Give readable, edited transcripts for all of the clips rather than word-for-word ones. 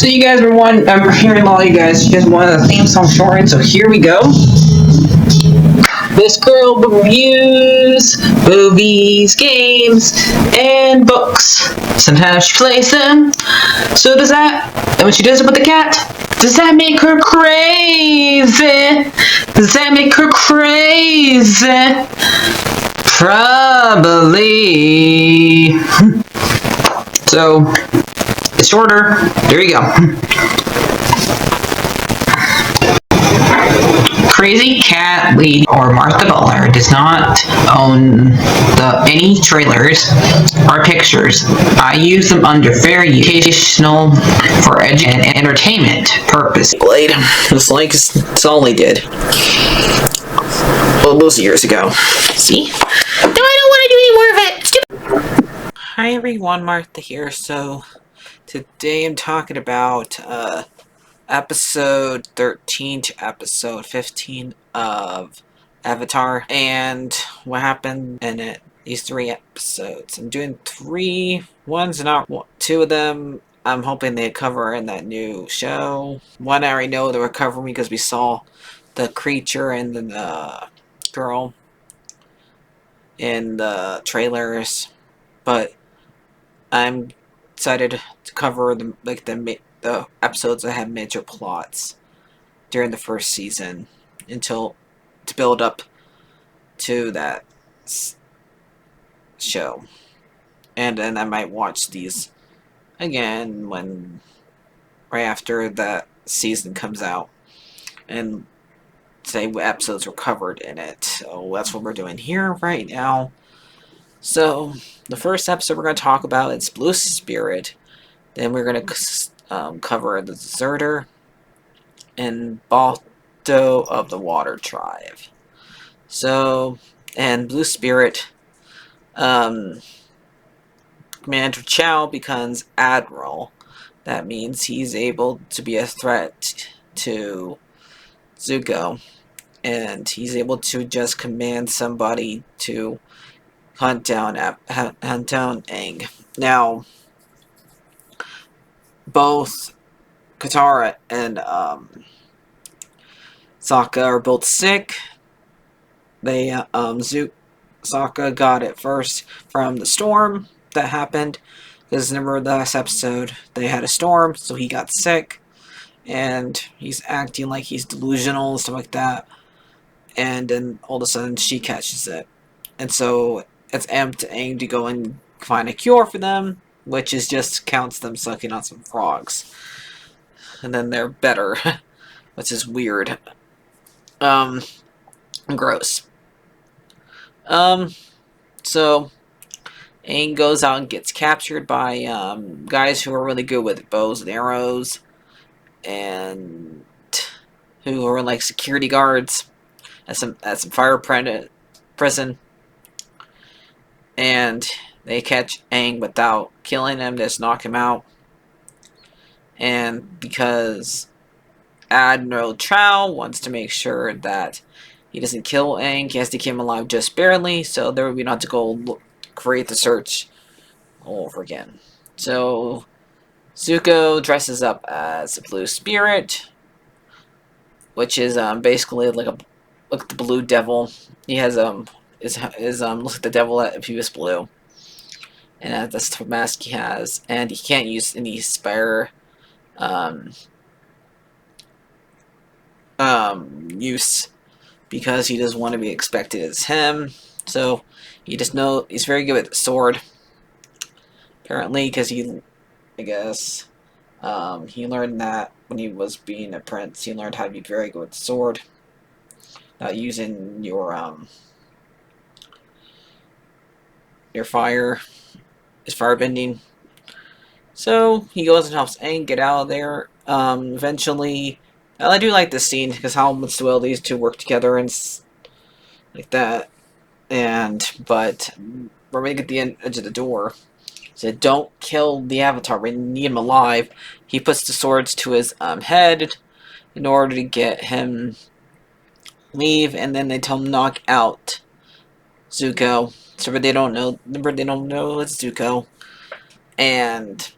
So you guys were I'm hearing a lot of you guys wanted a theme song shortened, so here we go. This girl reviews movies, games, and books. Sometimes she plays them. So does that, and when she does it with the cat, does that make her crazy? Does that make her crazy? Probably. So, it's shorter. There you go. Crazycatlady or Martha Butler does not own any trailers or pictures. I use them under fair educational for and entertainment purpose. Blade, looks like it's all they did. Well, those years ago. See? No, I don't want to do any more of it. Hi everyone, Martha here. So today I'm talking about episode 13 to episode 15 of Avatar and what happened in it. These 3 episodes. I'm doing 3. One's not one. 2 of them I'm hoping they cover in that new show. One I already know they're covering because we saw the creature and the girl in the trailers, but I'm excited to cover the episodes that have major plots during the first season to build up to that show. And then I might watch these again right after that season comes out and say what episodes were covered in it. So that's what we're doing here right now. So the first episode we're going to talk about is Blue Spirit. Then we're going to cover the Deserter and Balto of the Water Tribe. So, and Blue Spirit, Commander Chow becomes Admiral. That means he's able to be a threat to Zuko, and he's able to just command somebody to hunt down Aang. Now, both Katara and Sokka are both sick. Sokka got it first from the storm that happened. Because remember the last episode, they had a storm, so he got sick. And he's acting like he's delusional and stuff like that. And then all of a sudden, she catches it. And so it's up to Aang to go and find a cure for them, which is just counts them sucking on some frogs. And then they're better, which is weird. Gross. So Aang goes out and gets captured by guys who are really good with bows and arrows, and who are like security guards at some fire prison. And they catch Aang without killing him, just knock him out. And because Admiral Chow wants to make sure that he doesn't kill Aang, he has to keep him alive just barely, so there would be not to go create the search all over again. So Zuko dresses up as a blue spirit, which is basically like the blue devil. He has looks like the devil if he was blue, and that's the mask he has, and he can't use any spare use because he doesn't want to be expected as him. So he just he's very good with the sword. Apparently, because he learned that when he was being a prince, he learned how to be very good with the sword, using your fire, his firebending. So he goes and helps Aang get out of there. Eventually, I do like this scene because how much well these two work together and like that. But we're making at the edge of the door. Said, "Don't kill the Avatar. We need him alive." He puts the swords to his head in order to get him leave, and then they tell him to knock out Zuko. So they don't know. Remember, they don't know it's Zuko, and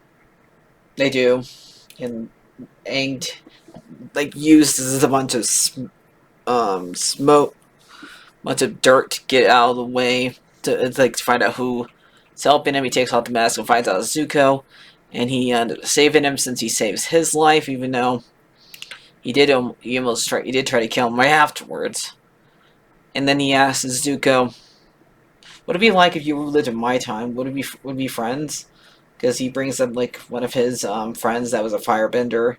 they do. And Aang like uses a bunch of smoke, bunch of dirt to get out of the way to like to find out who's helping him. He takes off the mask and finds out it's Zuko, and he ended up saving him since he saves his life, even though he did try to kill him right afterwards. And then he asks Zuko, "What would it be like if you lived in my time? Would be friends?" Because he brings up like one of his friends that was a firebender,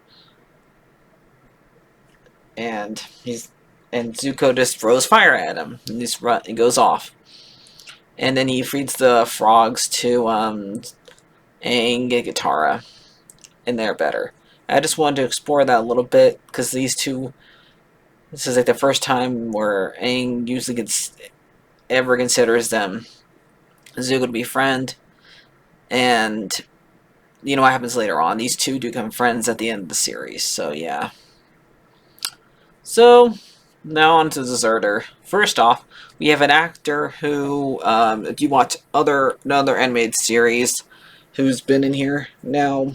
and Zuko just throws fire at him, and he goes off. And then he feeds the frogs to Aang and Katara, and they're better. I just wanted to explore that a little bit because these two. This is like the first time where Aang usually ever considers them Zuko to be friend, and you know what happens later on. These two do become friends at the end of the series. So yeah. So now on to Deserter. First off, we have an actor who, if you watch another animated series, who's been in here now.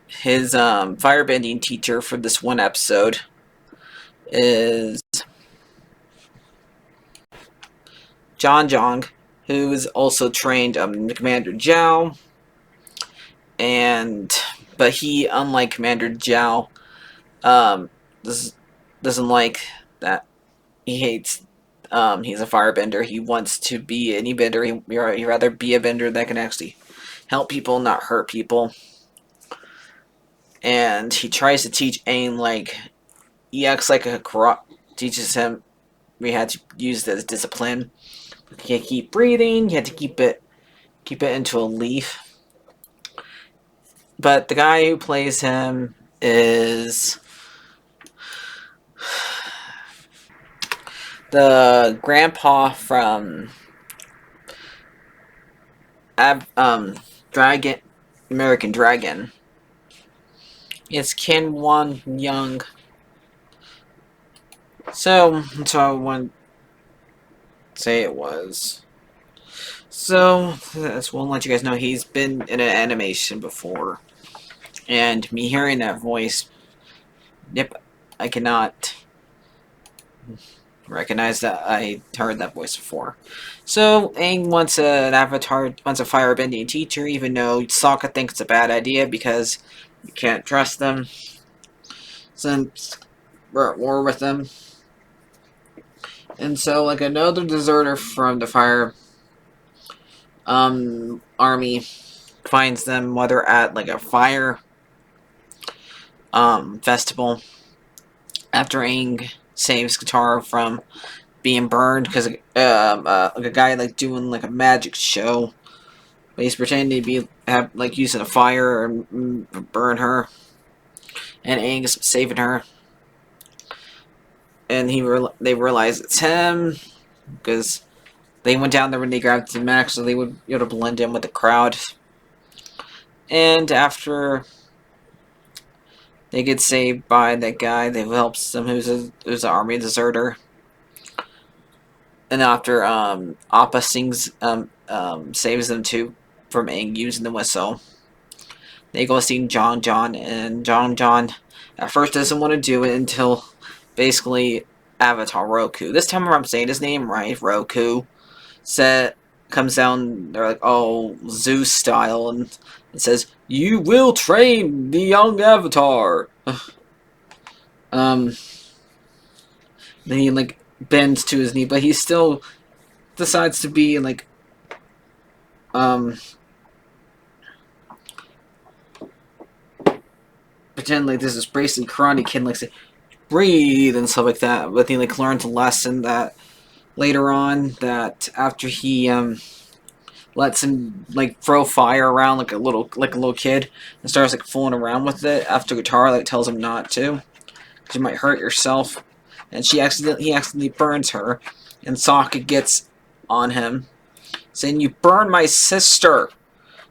His firebending teacher for this one episode is John Jong, who is also trained Commander Zhao, but he, unlike Commander Zhao, doesn't like that. He hates. He's a firebender. He wants to be any bender. He'd rather be a bender that can actually help people, not hurt people. And he tries to teach Aang like he acts like a teaches him. We had to use this discipline. You can't keep breathing. You had to keep it into a leaf. But the guy who plays him is the grandpa from American Dragon. It's Ken Won Young. So I want to say it was. So that's one let you guys know he's been in an animation before. And me hearing that voice, yep, I cannot recognize that I heard that voice before. So Aang wants a firebending teacher, even though Sokka thinks it's a bad idea because you can't trust them since we're at war with them. And so like another deserter from the fire army finds them while they're at like a fire festival after Aang saves Katara from being burned because like a guy like doing like a magic show. But he's pretending to be like using a fire and burn her, and Aang is saving her. And they realize it's him because they went down there when they grabbed the max, so they would be able to blend in with the crowd. And after they get saved by that guy that helps them, who's an army deserter. And after Appa saves them too from Aang using the whistle, they go see John, and John at first doesn't want to do it until basically Avatar Roku. This time I'm saying his name right, Roku. Comes down, they're like, oh, Zeus style, and it says, "You will train the young Avatar." Then he like bends to his knee, but he still decides to be like pretend like this is basically Karate Kid, like say breathe and stuff like that. But he like learns a lesson that later on, that after he lets him like throw fire around like a little kid and starts like fooling around with it after Katara like tells him not to because you might hurt yourself, and he accidentally burns her, and Sokka gets on him saying, "You burned my sister,"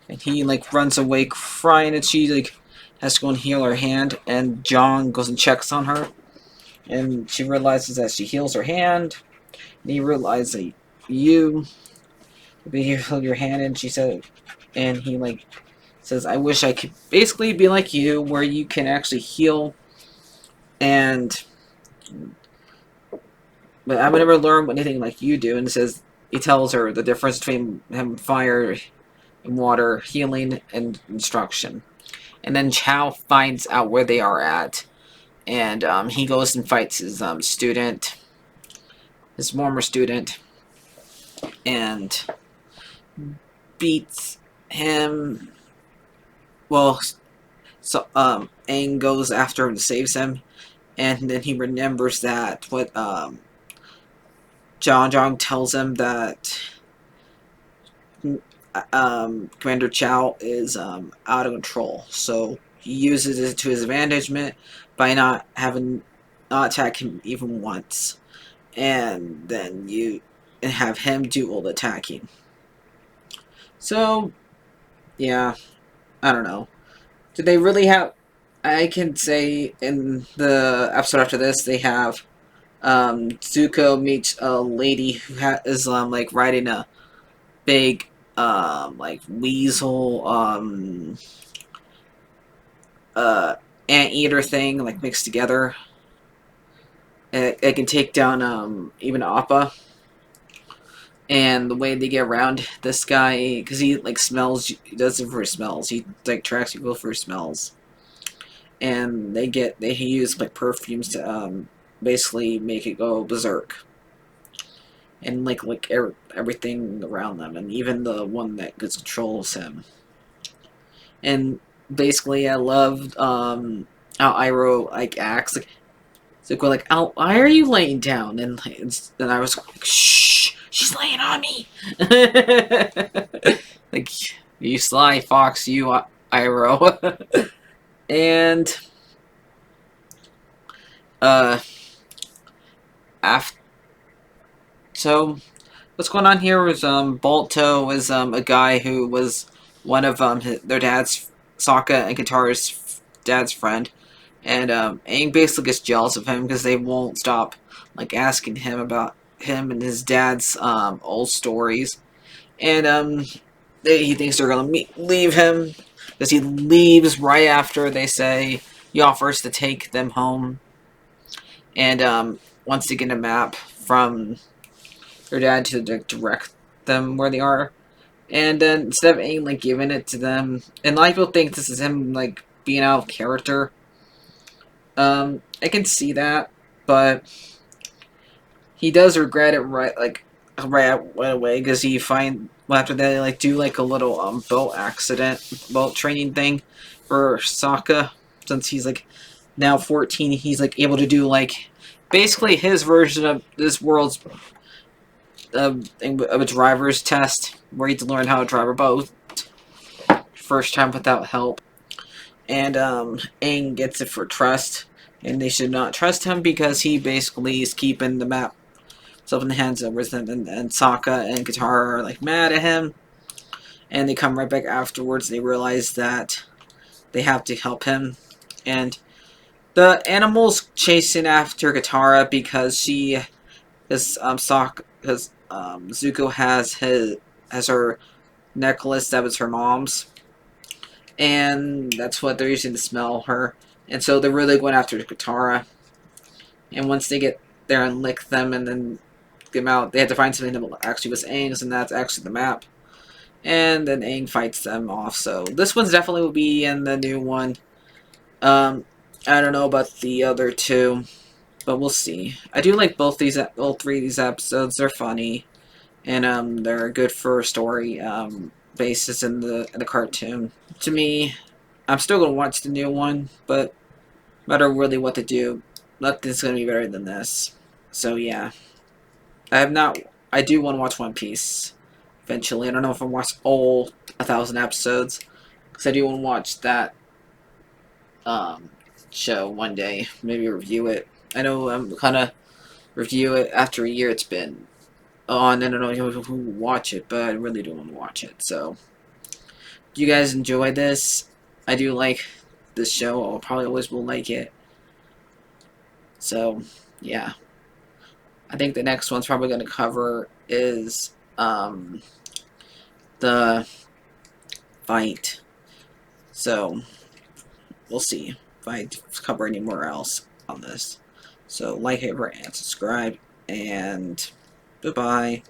and he like runs away crying, and she like has to go and heal her hand, and John goes and checks on her, and she realizes that she heals her hand, and he realizes that But you hold your hand, and she said, and he like says, "I wish I could basically be like you, where you can actually heal and." But I would never learn anything like you do. And it says he tells her the difference between him fire and water, healing and instruction. And then Chow finds out where they are at, and he goes and fights his student, his former student, and beats him. Well, so Aang goes after him and saves him, and then he remembers that what John John tells him that Commander Chow is out of control. So he uses it to his advantage by not attack him even once, and then you have him do all the attacking. So yeah, I don't know. Did they really have? I can say in the episode after this, they have Zuko meets a lady who is like riding a big like weasel uh anteater thing like mixed together. It can take down even Appa. And the way they get around this guy, because he like smells, he does it for his smells. He like tracks people for his smells, and they use like perfumes to basically make it go berserk, and everything around them, and even the one that controls him. And basically, I loved how Iroh like acts like. So go like, "Oh, why are you laying down?" And I was like, "Shh, she's laying on me." Like, you sly fox, you Iroh. And uh, after so what's going on here is Balto is a guy who was one of their dad's Sokka and Katara's dad's friend. And Aang basically gets jealous of him because they won't stop like asking him about him and his dad's old stories. And he thinks they're gonna leave him because he leaves right after they say he offers to take them home and wants to get a map from their dad to direct them where they are. And then instead of Aang like giving it to them, and a lot of people think this is him like being out of character. I can see that, but he does regret it right away because he after they like do like a little boat training thing for Sokka, since he's like now 14, he's like able to do like basically his version of this world's of a driver's test where you have to learn how to drive a boat first time without help. And Aang gets it for trust, and they should not trust him because he basically is keeping the map stuff in the hands of Wisdom, and Sokka and Katara are like mad at him, and they come right back afterwards. They realize that they have to help him, and the animals chasing after Katara because she is because Zuko has her necklace that was her mom's, and that's what they're using to smell her. And so they're really going after Katara. And once they get there and lick them and then get them out, they have to find something that actually was Aang's, and that's actually the map. And then Aang fights them off. So this one's definitely will be in the new one. I don't know about the other two, but we'll see. I do like all three of these episodes. They're funny, and they're good for story basis in the cartoon. To me, I'm still gonna watch the new one, but no matter really what to do, nothing's gonna be better than this. So yeah, I have not. I do want to watch One Piece eventually. I don't know if I'll watch all 1,000 episodes because I do want to watch that um, show one day. Maybe review it. I know I'm gonna review it after a year it's been on. I don't know who will watch it, but I really do want to watch it. So, do you guys enjoy this? I do like this show. I probably always will like it. So, yeah. I think the next one's probably going to cover is the fight. So we'll see if I cover anywhere else on this. So like, favorite, and subscribe, and goodbye.